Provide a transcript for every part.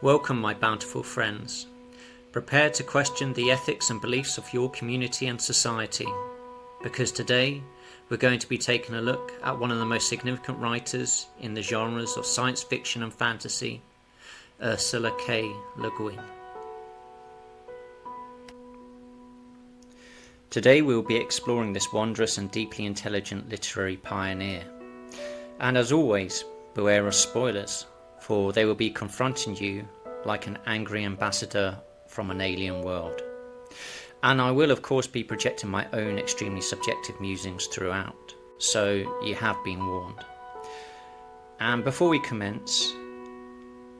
Welcome, my bountiful friends. Prepare to question the ethics and beliefs of your community and society, because today we're going to be taking a look at one of the most significant writers in the genres of science fiction and fantasy, Ursula K Le Guin. Today we will be exploring this wondrous and deeply intelligent literary pioneer. And as always, beware of spoilers, for they will be confronting you like an angry ambassador from an alien world. And I will of course be projecting my own extremely subjective musings throughout, so you have been warned. And before we commence,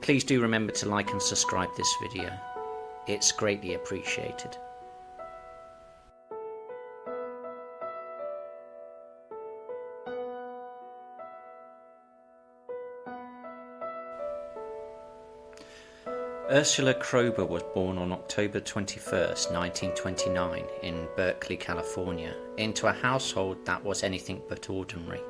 please do remember to like and subscribe this video. It's greatly appreciated. Ursula Kroeber was born on October 21st, 1929 in Berkeley, California, into a household that was anything but ordinary.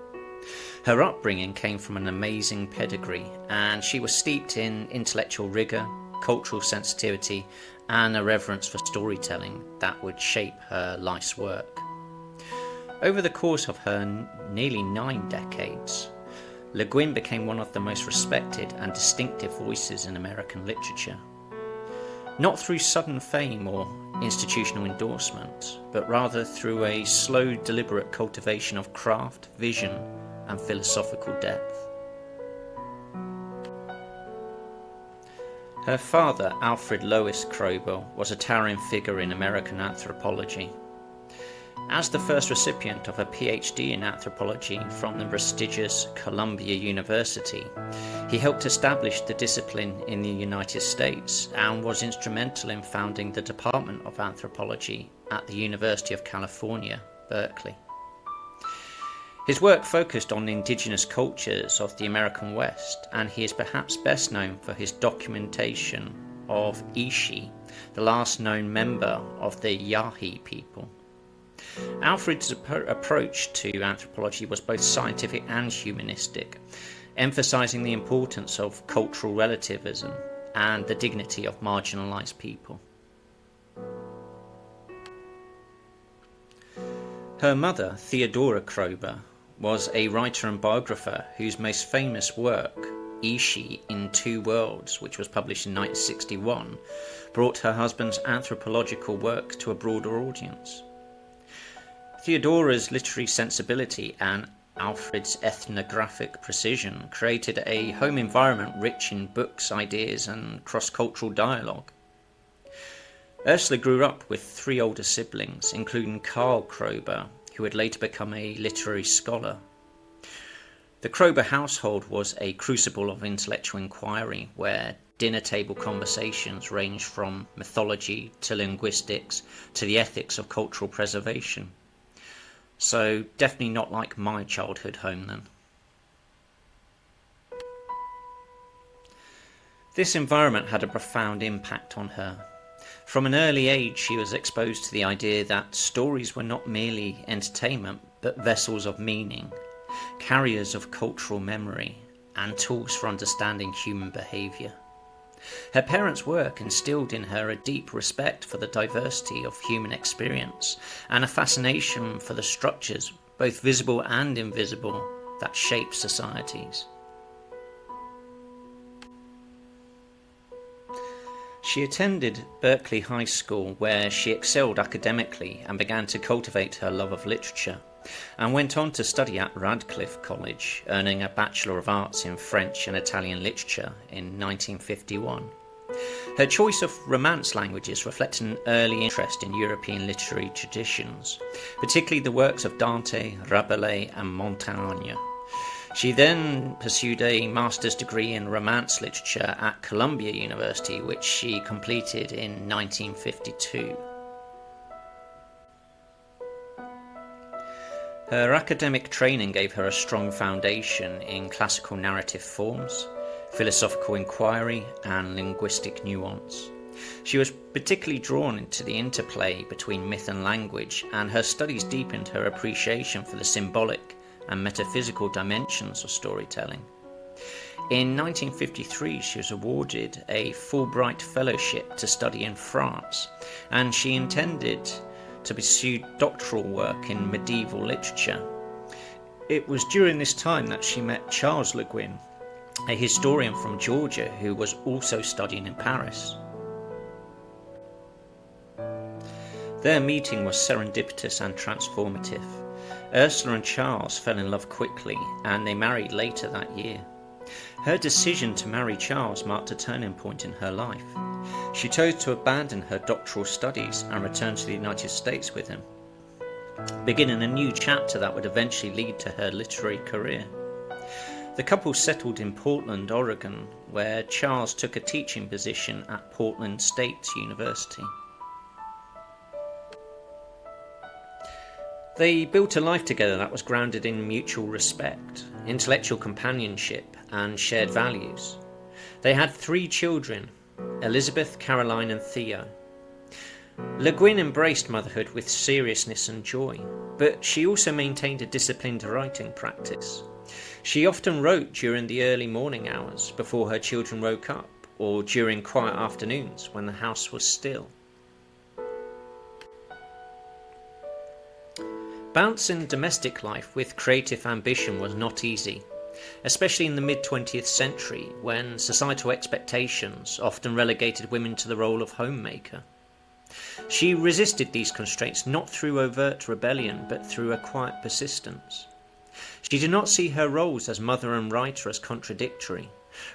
Her upbringing came from an amazing pedigree, and she was steeped in intellectual rigour, cultural sensitivity, and a reverence for storytelling that would shape her life's work. Over the course of her nearly 9 decades, Le Guin became one of the most respected and distinctive voices in American literature. Not through sudden fame or institutional endorsement, but rather through a slow, deliberate cultivation of craft, vision, and philosophical depth. Her father, Alfred Lois Kroeber, was a towering figure in American anthropology. As the first recipient of a PhD in anthropology from the prestigious Columbia University, he helped establish the discipline in the United States and was instrumental in founding the Department of Anthropology at the University of California, Berkeley. His work focused on the indigenous cultures of the American West, and he is perhaps best known for his documentation of Ishi, the last known member of the Yahi people. Alfred's approach to anthropology was both scientific and humanistic, emphasizing the importance of cultural relativism and the dignity of marginalized people. Her mother, Theodora Kroeber, was a writer and biographer whose most famous work, Ishi in Two Worlds, which was published in 1961, brought her husband's anthropological work to a broader audience. Theodora's literary sensibility and Alfred's ethnographic precision created a home environment rich in books, ideas, and cross-cultural dialogue. Ursula grew up with 3 older siblings, including Karl Kroeber, who would later become a literary scholar. The Kroeber household was a crucible of intellectual inquiry, where dinner table conversations ranged from mythology to linguistics to the ethics of cultural preservation. So definitely not like my childhood home then. This environment had a profound impact on her. From an early age she was exposed to the idea that stories were not merely entertainment but vessels of meaning, carriers of cultural memory, and tools for understanding human behaviour. Her parents' work instilled in her a deep respect for the diversity of human experience and a fascination for the structures, both visible and invisible, that shape societies. She attended Berkeley High School, where she excelled academically and began to cultivate her love of literature, and went on to study at Radcliffe College, earning a Bachelor of Arts in French and Italian literature in 1951. Her choice of Romance languages reflected an early interest in European literary traditions, particularly the works of Dante, Rabelais and Montaigne. She then pursued a master's degree in Romance literature at Columbia University, which she completed in 1952. Her academic training gave her a strong foundation in classical narrative forms, philosophical inquiry, and linguistic nuance. She was particularly drawn into the interplay between myth and language, and her studies deepened her appreciation for the symbolic and metaphysical dimensions of storytelling. In 1953, she was awarded a Fulbright Fellowship to study in France, and she intended to pursue doctoral work in medieval literature. It was during this time that she met Charles Le Guin, a historian from Georgia who was also studying in Paris. Their meeting was serendipitous and transformative. Ursula and Charles fell in love quickly, and they married later that year. Her decision to marry Charles marked a turning point in her life. She chose to abandon her doctoral studies and return to the United States with him, beginning a new chapter that would eventually lead to her literary career. The couple settled in Portland, Oregon, where Charles took a teaching position at Portland State University. They built a life together that was grounded in mutual respect, intellectual companionship, and shared values. They had 3 children, Elizabeth, Caroline, and Theo. Le Guin embraced motherhood with seriousness and joy, but she also maintained a disciplined writing practice. She often wrote during the early morning hours before her children woke up, or during quiet afternoons when the house was still. Balancing domestic life with creative ambition was not easy, especially in the mid-20th century when societal expectations often relegated women to the role of homemaker. She resisted these constraints not through overt rebellion but through a quiet persistence. She did not see her roles as mother and writer as contradictory.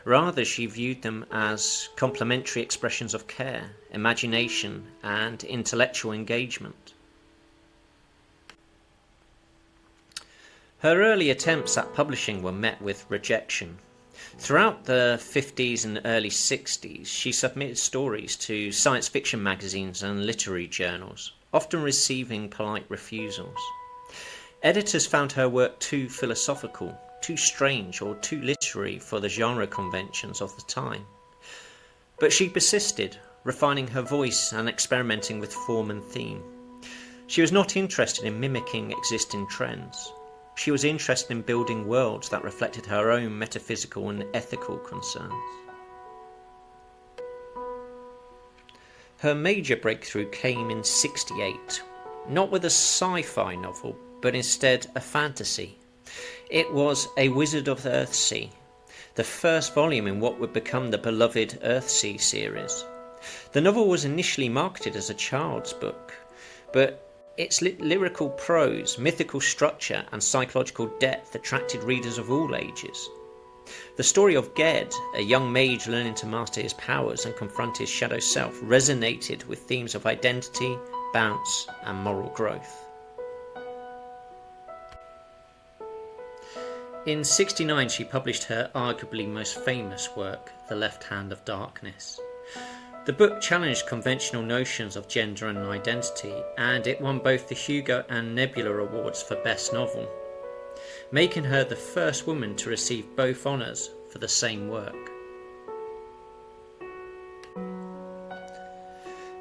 Rather, she viewed them as complementary expressions of care, imagination, and intellectual engagement. Her early attempts at publishing were met with rejection. Throughout the 50s and early 60s, she submitted stories to science fiction magazines and literary journals, often receiving polite refusals. Editors found her work too philosophical, too strange, or too literary for the genre conventions of the time. But she persisted, refining her voice and experimenting with form and theme. She was not interested in mimicking existing trends. She was interested in building worlds that reflected her own metaphysical and ethical concerns. Her major breakthrough came in '68, not with a sci-fi novel, but instead a fantasy. It was A Wizard of Earthsea, the first volume in what would become the beloved Earthsea series. The novel was initially marketed as a child's book, but its lyrical prose, mythical structure, and psychological depth attracted readers of all ages. The story of Ged, a young mage learning to master his powers and confront his shadow self, resonated with themes of identity, bounce, and moral growth. In '69, she published her arguably most famous work, The Left Hand of Darkness. The book challenged conventional notions of gender and identity, and it won both the Hugo and Nebula Awards for Best Novel, making her the first woman to receive both honours for the same work.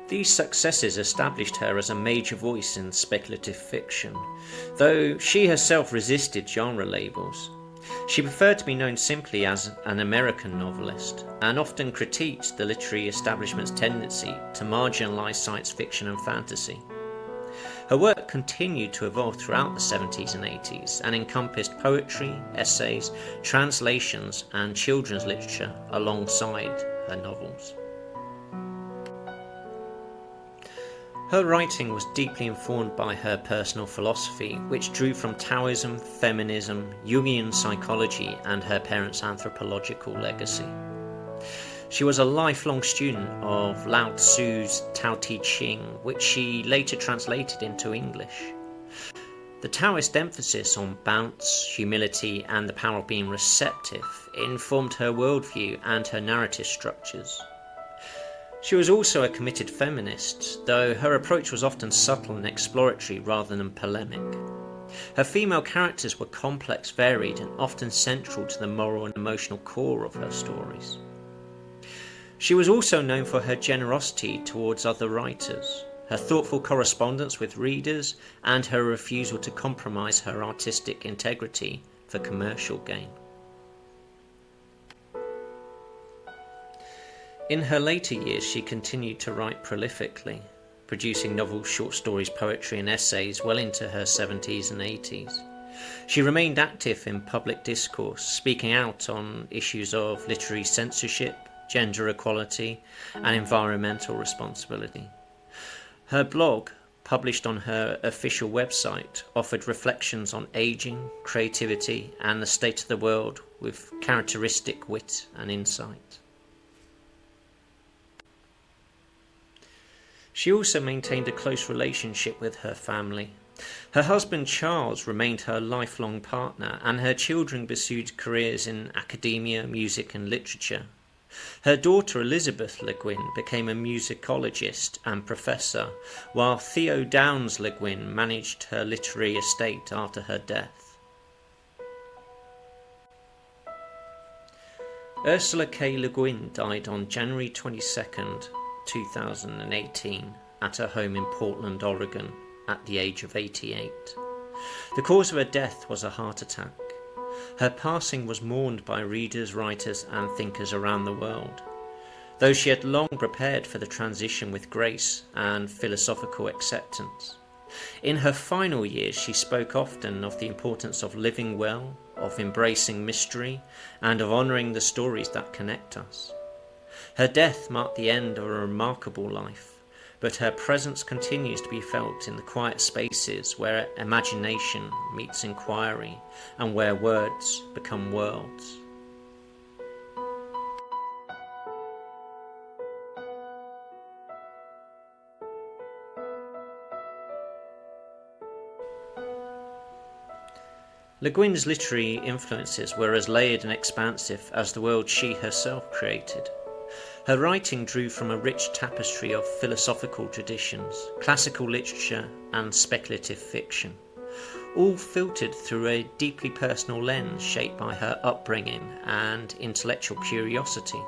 These successes established her as a major voice in speculative fiction, though she herself resisted genre labels. She preferred to be known simply as an American novelist, and often critiqued the literary establishment's tendency to marginalise science fiction and fantasy. Her work continued to evolve throughout the 70s and 80s and encompassed poetry, essays, translations, and children's literature alongside her novels. Her writing was deeply informed by her personal philosophy, which drew from Taoism, feminism, Jungian psychology, and her parents' anthropological legacy. She was a lifelong student of Lao Tzu's Tao Te Ching, which she later translated into English. The Taoist emphasis on bounce, humility, and the power of being receptive informed her worldview and her narrative structures. She was also a committed feminist, though her approach was often subtle and exploratory rather than polemic. Her female characters were complex, varied, and often central to the moral and emotional core of her stories. She was also known for her generosity towards other writers, her thoughtful correspondence with readers, and her refusal to compromise her artistic integrity for commercial gain. In her later years, she continued to write prolifically, producing novels, short stories, poetry, and essays well into her 70s and 80s. She remained active in public discourse, speaking out on issues of literary censorship, gender equality, and environmental responsibility. Her blog, published on her official website, offered reflections on aging, creativity, and the state of the world with characteristic wit and insight. She also maintained a close relationship with her family. Her husband Charles remained her lifelong partner, and her children pursued careers in academia, music, and literature. Her daughter Elizabeth Le Guin became a musicologist and professor, while Theo Downes Le Guin managed her literary estate after her death. Ursula K Le Guin died on January 22nd, 2018, at her home in Portland, Oregon, at the age of 88. The cause of her death was a heart attack. Her passing was mourned by readers, writers, and thinkers around the world. Though she had long prepared for the transition with grace and philosophical acceptance. In her final years, she spoke often of the importance of living well, of embracing mystery, and of honouring the stories that connect us. Her death marked the end of a remarkable life, but her presence continues to be felt in the quiet spaces where imagination meets inquiry and where words become worlds. Le Guin's literary influences were as layered and expansive as the world she herself created. Her writing drew from a rich tapestry of philosophical traditions, classical literature, and speculative fiction, all filtered through a deeply personal lens shaped by her upbringing and intellectual curiosity.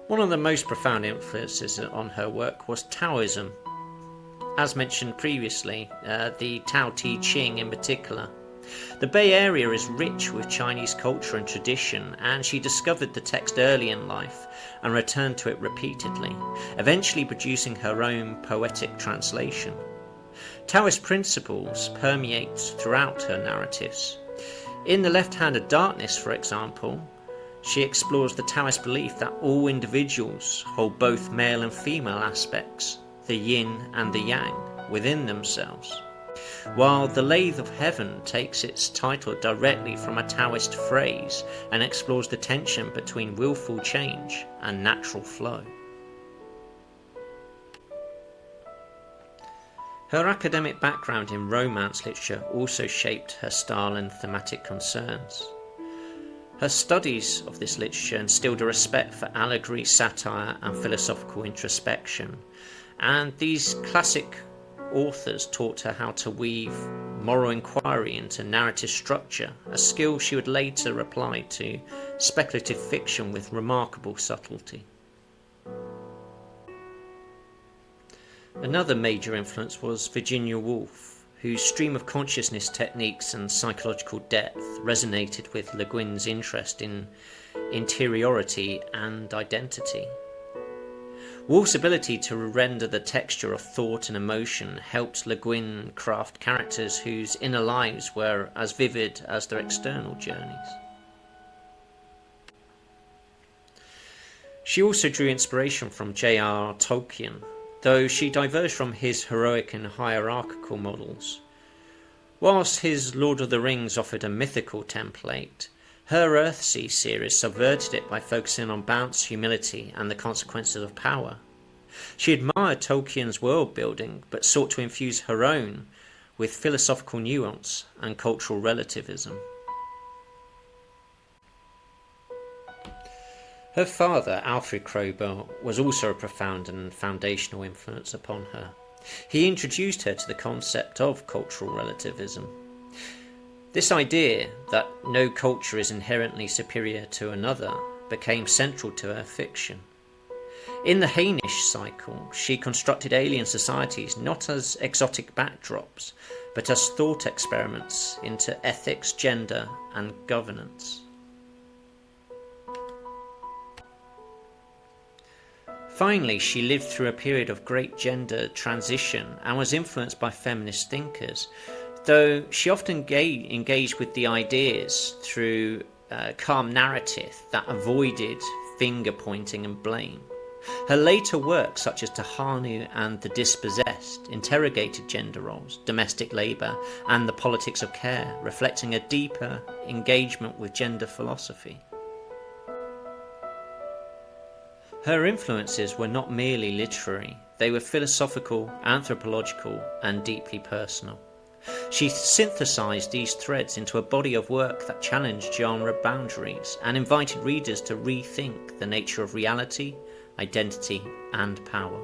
One of the most profound influences on her work was Taoism. As mentioned previously, the Tao Te Ching in particular. The Bay Area is rich with Chinese culture and tradition, and she discovered the text early in life and returned to it repeatedly, eventually producing her own poetic translation. Taoist principles permeate throughout her narratives. In The Left Hand of Darkness, for example, she explores the Taoist belief that all individuals hold both male and female aspects, the yin and the yang, within themselves. While The Lathe of Heaven takes its title directly from a Taoist phrase and explores the tension between willful change and natural flow. Her academic background in romance literature also shaped her style and thematic concerns. Her studies of this literature instilled a respect for allegory, satire, and philosophical introspection, and these classic authors taught her how to weave moral inquiry into narrative structure, a skill she would later apply to speculative fiction with remarkable subtlety. Another major influence was Virginia Woolf, whose stream of consciousness techniques and psychological depth resonated with Le Guin's interest in interiority and identity. Woolf's ability to render the texture of thought and emotion helped Le Guin craft characters whose inner lives were as vivid as their external journeys. She also drew inspiration from J.R.R. Tolkien, though she diverged from his heroic and hierarchical models. Whilst his Lord of the Rings offered a mythical template, her Earthsea series subverted it by focusing on balance, humility, and the consequences of power. She admired Tolkien's world building, but sought to infuse her own with philosophical nuance and cultural relativism. Her father, Alfred Kroeber, was also a profound and foundational influence upon her. He introduced her to the concept of cultural relativism. This idea that no culture is inherently superior to another became central to her fiction. In the Hainish cycle, she constructed alien societies not as exotic backdrops, but as thought experiments into ethics, gender, and governance. Finally, she lived through a period of great gender transition and was influenced by feminist thinkers, though she often engaged with the ideas through calm narrative that avoided finger pointing and blame. Her later works, such as Tahanu and The Dispossessed, interrogated gender roles, domestic labour, and the politics of care, reflecting a deeper engagement with gender philosophy. Her influences were not merely literary, they were philosophical, anthropological, and deeply personal. She synthesized these threads into a body of work that challenged genre boundaries and invited readers to rethink the nature of reality, identity, and power.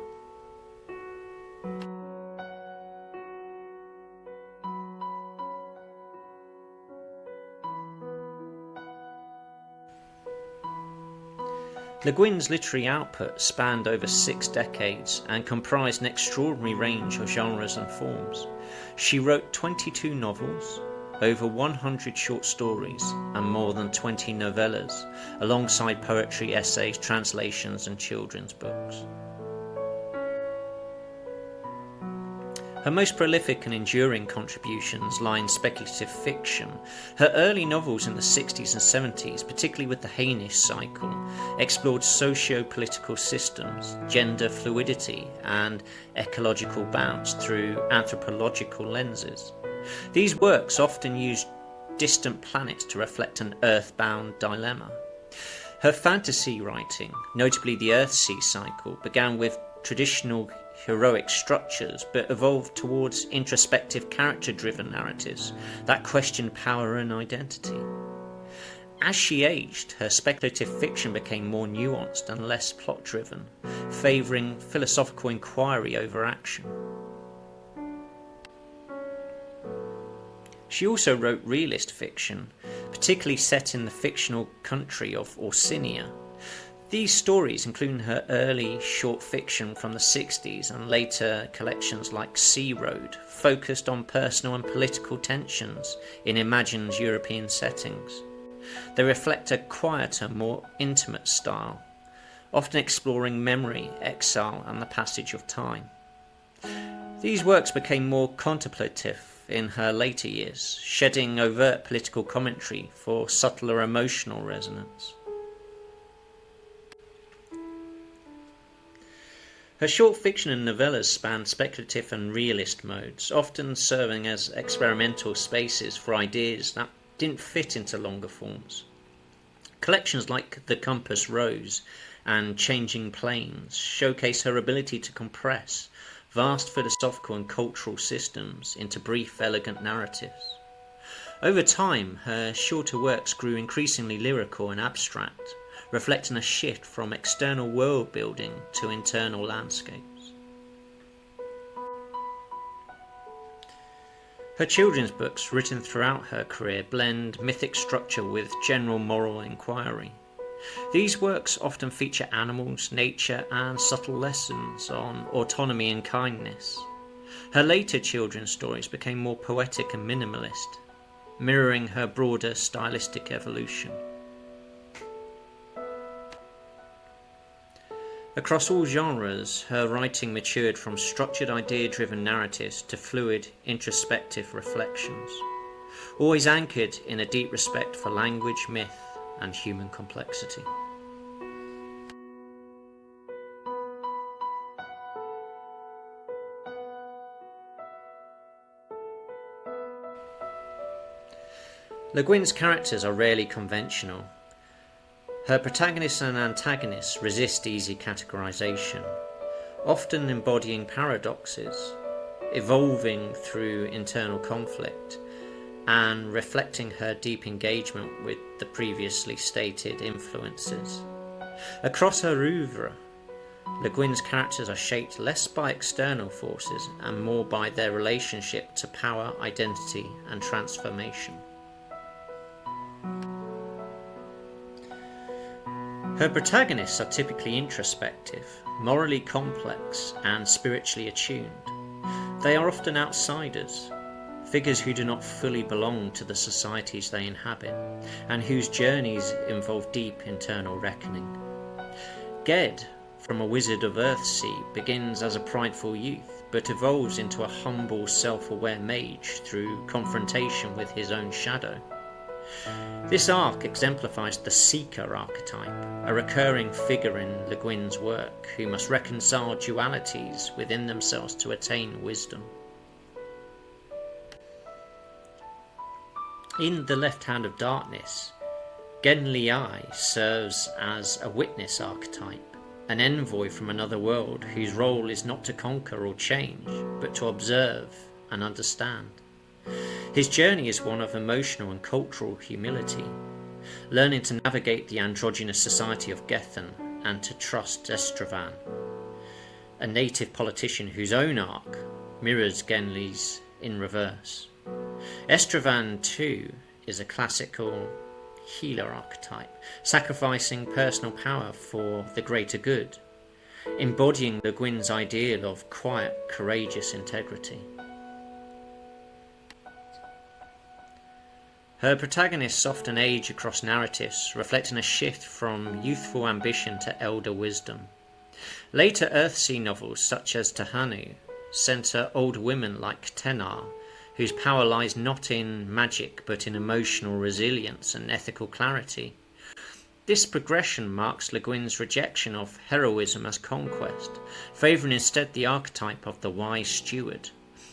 Le Guin's literary output spanned over 6 decades and comprised an extraordinary range of genres and forms. She wrote 22 novels, over 100 short stories, and more than 20 novellas, alongside poetry, essays, translations, and children's books. Her most prolific and enduring contributions lie in speculative fiction. Her early novels in the 60s and 70s, particularly with the Hainish cycle, explored socio-political systems, gender fluidity, and ecological balance through anthropological lenses. These works often used distant planets to reflect an earthbound dilemma. Her fantasy writing, notably the Earthsea cycle, began with traditional heroic structures but evolved towards introspective character-driven narratives that questioned power and identity. As she aged, her speculative fiction became more nuanced and less plot-driven, favouring philosophical inquiry over action. She also wrote realist fiction, particularly set in the fictional country of Orsini. These stories, including her early short fiction from the 60s and later collections like Sea Road, focused on personal and political tensions in imagined European settings. They reflect a quieter, more intimate style, often exploring memory, exile, and the passage of time. These works became more contemplative in her later years, shedding overt political commentary for subtler emotional resonance. Her short fiction and novellas span speculative and realist modes, often serving as experimental spaces for ideas that didn't fit into longer forms. Collections like The Compass Rose and Changing Planes showcase her ability to compress vast philosophical and cultural systems into brief, elegant narratives. Over time, her shorter works grew increasingly lyrical and abstract, reflecting a shift from external world building to internal landscapes. Her children's books, written throughout her career, blend mythic structure with general moral inquiry. These works often feature animals, nature, and subtle lessons on autonomy and kindness. Her later children's stories became more poetic and minimalist, mirroring her broader stylistic evolution. Across all genres, her writing matured from structured idea-driven narratives to fluid, introspective reflections, always anchored in a deep respect for language, myth, and human complexity. Le Guin's characters are rarely conventional. Her protagonists and antagonists resist easy categorization, often embodying paradoxes, evolving through internal conflict, and reflecting her deep engagement with the previously stated influences. Across her oeuvre, Le Guin's characters are shaped less by external forces and more by their relationship to power, identity, and transformation. Her protagonists are typically introspective, morally complex, and spiritually attuned. They are often outsiders, figures who do not fully belong to the societies they inhabit, and whose journeys involve deep internal reckoning. Ged from a wizard of Earthsea begins as a prideful youth, but evolves into a humble, self-aware mage through confrontation with his own shadow. This arc exemplifies the seeker archetype, a recurring figure in Le Guin's work, who must reconcile dualities within themselves to attain wisdom. In The Left Hand of Darkness, Genli serves as a witness archetype, an envoy from another world whose role is not to conquer or change, but to observe and understand. His journey is one of emotional and cultural humility, learning to navigate the androgynous society of Gethen and to trust Estravan, a native politician whose own arc mirrors Genli's in reverse. Estravan, too, is a classical healer archetype, sacrificing personal power for the greater good, embodying Le Guin's ideal of quiet, courageous integrity. Her protagonists often age across narratives, reflecting a shift from youthful ambition to elder wisdom. Later Earthsea novels, such as Tahanu, centre older women like Tenar, whose power lies not in magic but in emotional resilience and ethical clarity. This progression marks Le Guin's rejection of heroism as conquest, favouring instead the archetype of the wise steward,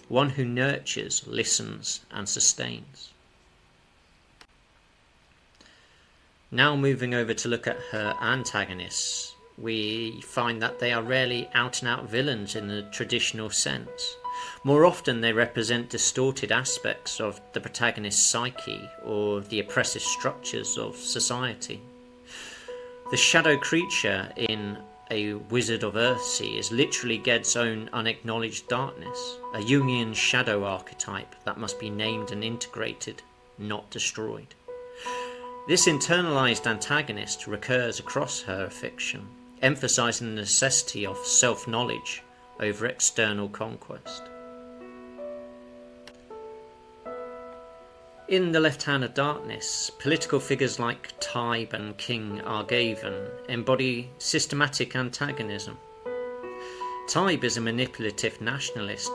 one who nurtures, listens and sustains. Now moving over to look at her antagonists, we find that they are rarely out-and-out villains in the traditional sense. More often they represent distorted aspects of the protagonist's psyche or the oppressive structures of society. The shadow creature in A Wizard of Earthsea is literally Ged's own unacknowledged darkness, a Jungian shadow archetype that must be named and integrated, not destroyed. This internalized antagonist recurs across her fiction, emphasizing the necessity of self-knowledge over external conquest. In The Left Hand of Darkness, political figures like Tybe and King Argaven embody systematic antagonism. Tybe is a manipulative nationalist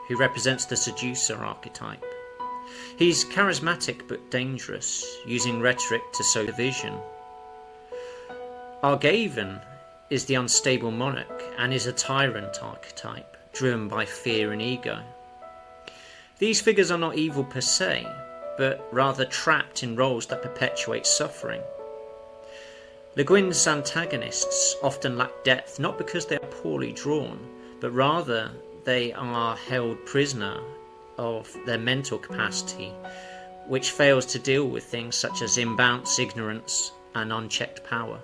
who represents the seducer archetype. He's charismatic but dangerous, using rhetoric to sow division. Argaven is the unstable monarch and is a tyrant archetype, driven by fear and ego. These figures are not evil per se, but rather trapped in roles that perpetuate suffering. Le Guin's antagonists often lack depth not because they are poorly drawn, but rather they are held prisoner of their mental capacity, which fails to deal with things such as imbalance, ignorance, and unchecked power.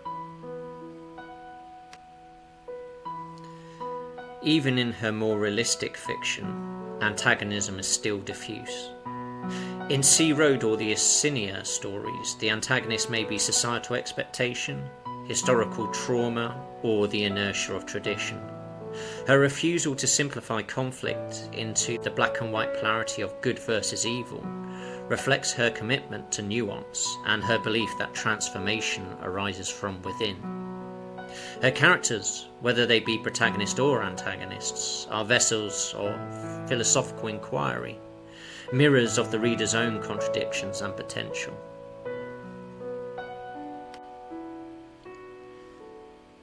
Even in her more realistic fiction, antagonism is still diffuse. In Sea Road or the Assinia stories, the antagonist may be societal expectation, historical trauma, or the inertia of tradition. Her refusal to simplify conflict into the black and white polarity of good versus evil reflects her commitment to nuance and her belief that transformation arises from within. Her characters, whether they be protagonists or antagonists, are vessels of philosophical inquiry, mirrors of the reader's own contradictions and potential.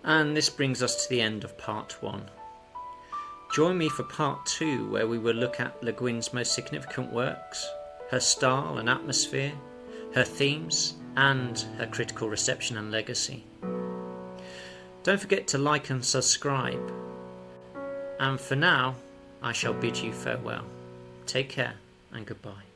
And this brings us to the end of part 1. Join me for part 2, where we will look at Le Guin's most significant works, her style and atmosphere, her themes, and her critical reception and legacy. Don't forget to like and subscribe. And for now, I shall bid you farewell. Take care and goodbye.